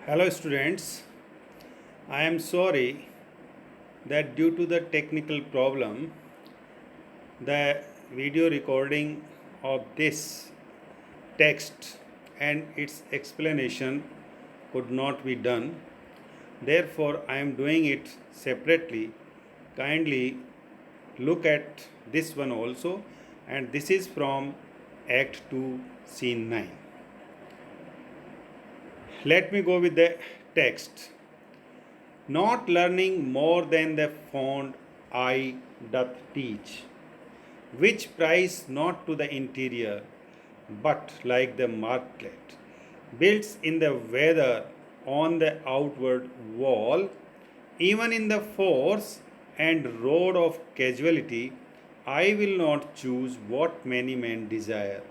Hello students, I am sorry that due to the technical problem, the video recording of this text and its explanation could not be done. Therefore, I am doing it separately. Kindly look at this one also, and this is from Act 2, Scene 9. Let me go with the text. Not learning more than the fond eye doth teach, which prize not to the interior, but like the marklet, builds in the weather on the outward wall, even in the force and road of casualty, I will not choose what many men desire,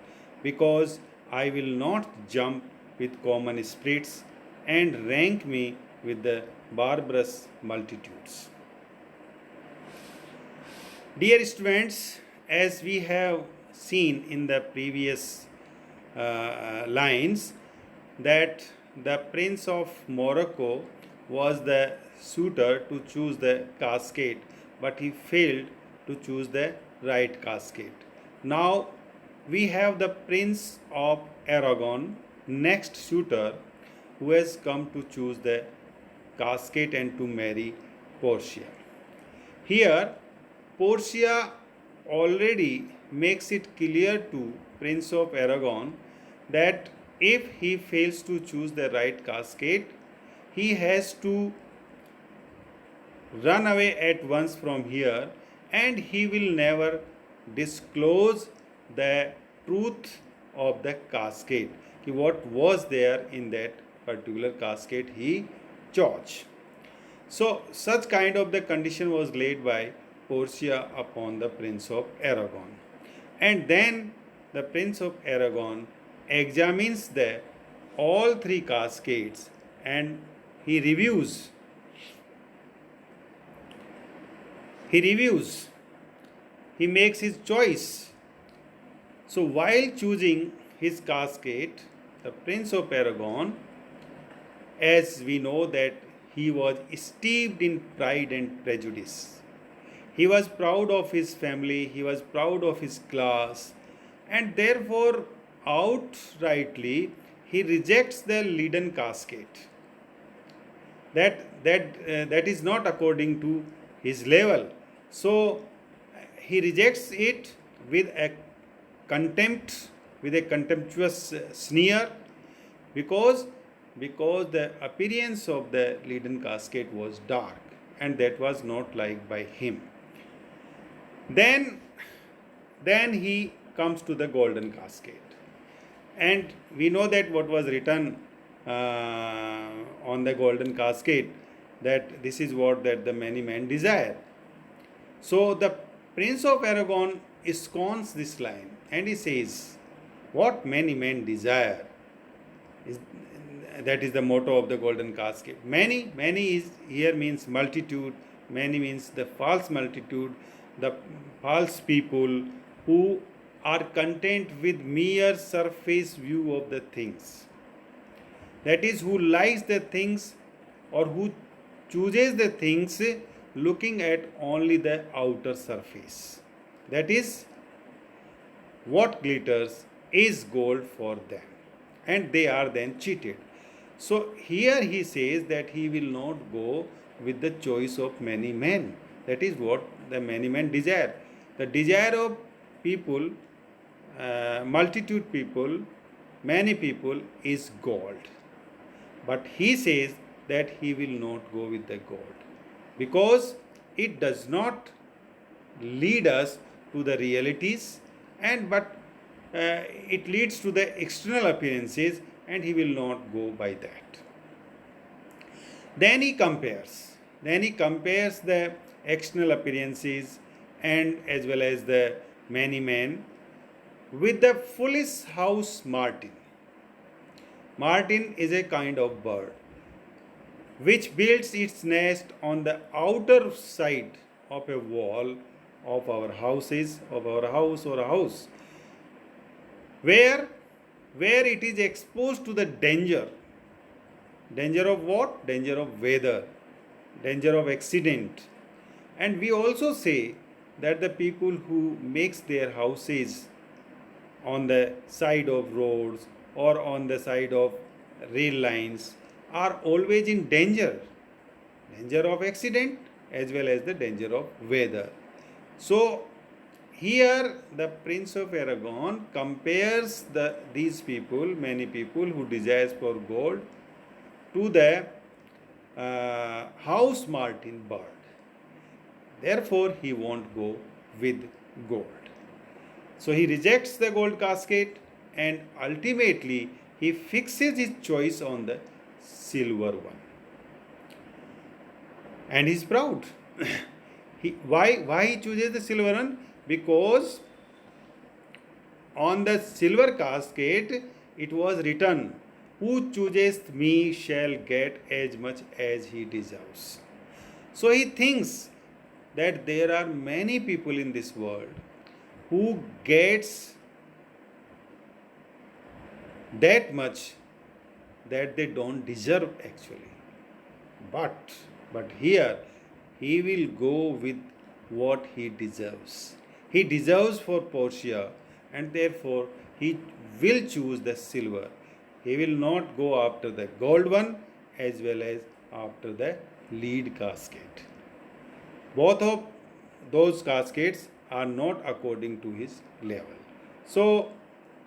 because I will not jump with common spirits and rank me with the barbarous multitudes. Dear students, as we have seen in the previous lines, that the Prince of Morocco was the suitor to choose the cascade, but he failed to choose the right cascade. Now we have the Prince of Aragon, next suitor, who has come to choose the cascade and to marry Portia. Here, Portia already makes it clear to Prince of Aragon that if he fails to choose the right cascade, he has to run away at once from here, and he will never disclose the truth of the cascade. What was there in that particular cascade he chose. So, such kind of the condition was laid by Portia upon the Prince of Aragon. And then the Prince of Aragon examines the all three cascades and he reviews. He makes his choice. So, while choosing his cascade, the Prince of Aragon, as we know that he was steeped in pride and prejudice. He was proud of his family, he was proud of his class, and therefore, outrightly, he rejects the leaden cascade. That is not according to his level. So, he rejects it with a contempt, with a contemptuous sneer, because the appearance of the leaden cascade was dark, and that was not liked by him. Then he comes to the golden cascade, and we know that what was written on the golden cascade, that this is what that the many men desire. So the Prince of Aragon scorns this line and he says, what many men desire is, that is the motto of the golden cascade. Many is here means multitude, many means the false multitude, the false people who are content with mere surface view of the things. That is, who likes the things or who chooses the things looking at only the outer surface. That is, what glitters is gold for them, and they are then cheated. So here he says that he will not go with the choice of many men. That is what the many men desire. The desire of people, multitude people, many people is gold. But he says that he will not go with the gold, because it does not lead us to the realities, and but it leads to the external appearances, and he will not go by that. Then he compares the external appearances and as well as the many men with the foolish house martin. Martin is a kind of bird which builds its nest on the outer side of a wall of our houses, of our house or a house, where it is exposed to the danger Danger of what? Danger of weather, danger of accident. And we also say that the people who makes their houses on the side of roads or on the side of rail lines are always in danger of accident as well as the danger of weather. So here the Prince of Aragon compares these people, many people who desires for gold, to the house martin bird. Therefore, he won't go with gold. So he rejects the gold casket and ultimately he fixes his choice on the silver one. And he's proud. Why he chooses the silver one? Because on the silver casket it was written, "Who chooseth me shall get as much as he deserves." So he thinks that there are many people in this world who gets that much that they don't deserve actually. But here he will go with what he deserves. He deserves for Portia and therefore he will choose the silver. He will not go after the gold one as well as after the lead casket. Both of those caskets are not according to his level. So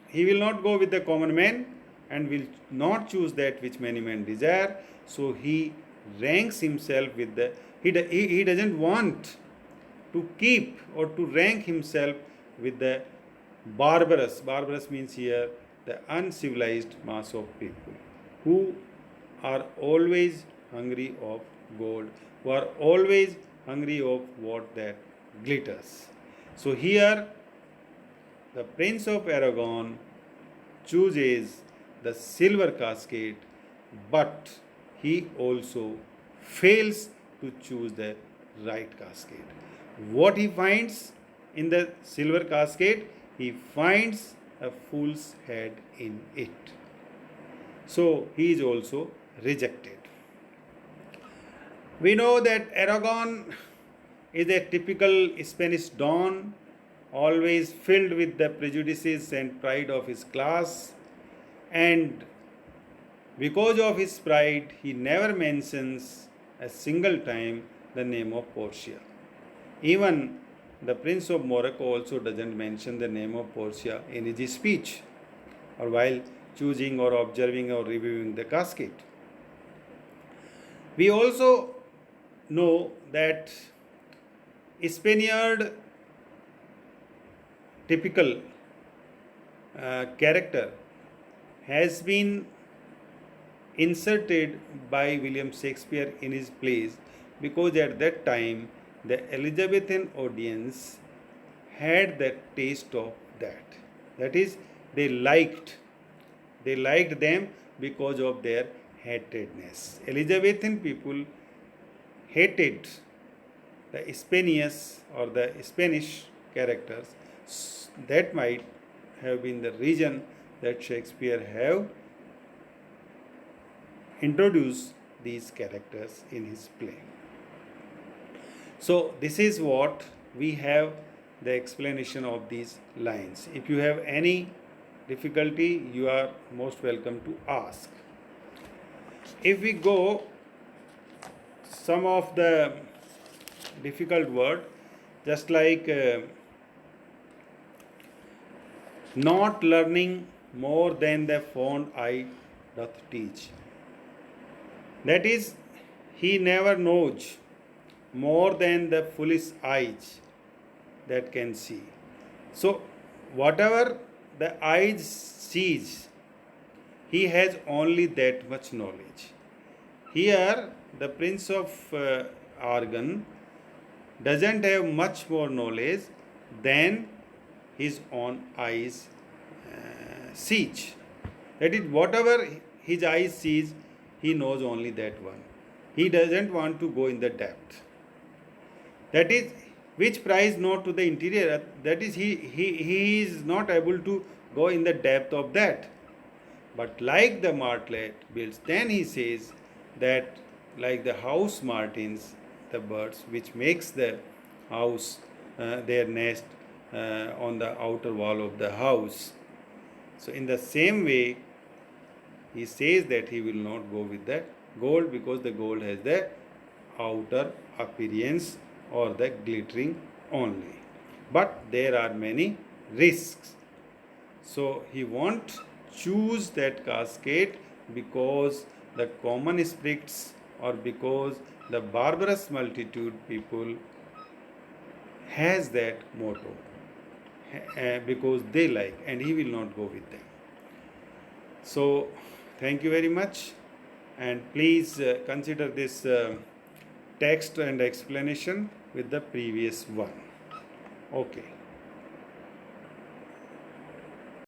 he will not go with the common man and will not choose that which many men desire. So he ranks himself with the he doesn't want to keep or to rank himself with the barbarous. Barbarous means here the uncivilized mass of people who are always hungry of gold, who are always hungry of what that glitters. So here the Prince of Aragon chooses the silver casket, but he also fails to choose the right casket. What he finds in the silver casket? He finds a fool's head in it. So he is also rejected. We know that Aragon is a typical Spanish don, always filled with the prejudices and pride of his class, and because of his pride, he never mentions a single time the name of Portia. Even the Prince of Morocco also doesn't mention the name of Portia in his speech or while choosing or observing or reviewing the casket. We also know that Spaniard typical character has been inserted by William Shakespeare in his plays because at that time the Elizabethan audience had the taste of that. That is, they liked them because of their hatredness. Elizabethan people hated the Spanish or the Spanish characters. That might have been the reason that Shakespeare have introduced these characters in his play. So this is what we have the explanation of these lines. If you have any difficulty, you are most welcome to ask. If we go some of the difficult word, just like not learning more than the fond eye doth teach. That is, he never knows more than the foolish eyes that can see. So, whatever the eyes sees, he has only that much knowledge. Here, the Prince of Aragon doesn't have much more knowledge than his own eyes sees. That is, whatever his eyes sees, he knows only that one. He doesn't want to go in the depth. That is, which prize not to the interior, that is, he is not able to go in the depth of that. But like the martlet builds, then he says that like the house martins, the birds which makes the house their nest on the outer wall of the house. So in the same way, he says that he will not go with the gold because the gold has the outer appearance or the glittering only. But there are many risks. So he won't choose that casket because the common spirits or because the barbarous multitude people has that motto because they like, and he will not go with them. So thank you very much, and please consider this text and explanation with the previous one. Okay.